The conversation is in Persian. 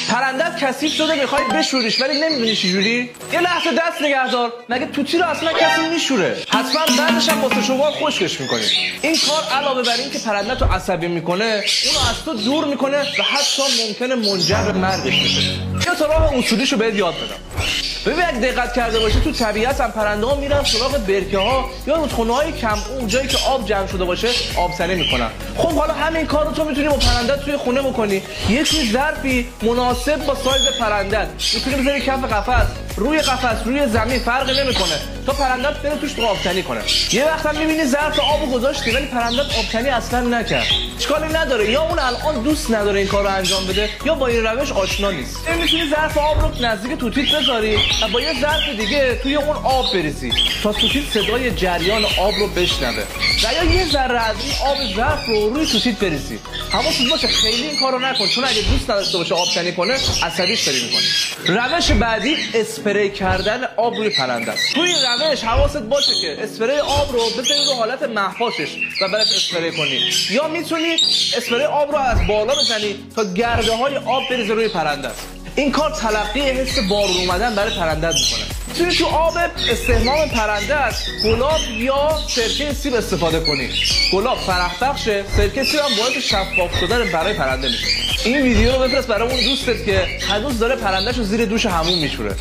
پرنده کثیف شده میخوای بشوریش ولی نمیدونی چجوری. یه لحظه دست نگه دار، مگه توتی رو اصلا کسی میشوره؟ حتما بعدش هم واسه شما خشکش میکنی. این کار علاوه بر این که پرنده تو عصبی میکنه، اونو از تو دور میکنه و حتی ممکنه منجر به مرگش بشه. یا تا راه اصولیشو بهت یاد بدم. ببین اگه دقت کرده باشی تو طبیعت هم پرنده ها میرن سراغ برکه ها یا رودخونه‌های کم اون جایی که آب جمع شده باشه آبزنی میکنن. خب حالا همین کارو تو میتونی با پرنده توی خونه بکنی. یه چیز ظرفی مناسب با سایز پرنده میتونی بذاری کف قفس، روی قفس، روی زمین، فرقی نمیکنه تا پرنده بره توش آبتنی کنه. یه وقت هم میبینی ظرف آبو گذاشتی ولی پرنده آبتنی اصلا نکرد. اشکالی نداره، یا اون الان دوست نداره این کارو انجام بده یا با این روش آشنا نیست. میتونی ظرف آب رو نزدیک توتیت بذاری و با یه ظرف دیگه توی اون آب بریزی تا توتیت صدای جریان آب رو بشنوه و یا یه ذره از این آب ظرف رو روی توتیت بریزی. حواست باشه خیلی این کارو نکن چون اگه دوست نداشته باشه آبتنی کنه عصبی سری میکنه. روش بعدی اسپری کردن آب روی پرنده است. توی این روش حواست باشه که اسپری آب رو بذاری رو حالت مهپاشش و بعد اسپری کنی، یا میتونی اسپری آب رو از بالا بزنی تا گرده های آب بریزه روی پرنده است. این کار تلقی حس بارون اومدن برای پرنده میکنه. میتونی تو آب استحمام پرنده است گلاب یا سرکه سیب استفاده کنی. گلاب فرح بخشه، سرکه سیب هم باعث شفاف شدن برای پرنده میشه. این ویدیو رو بفرست برای اون دوستت که هنوز داره پرندهشو زیر دوش حموم میشوره.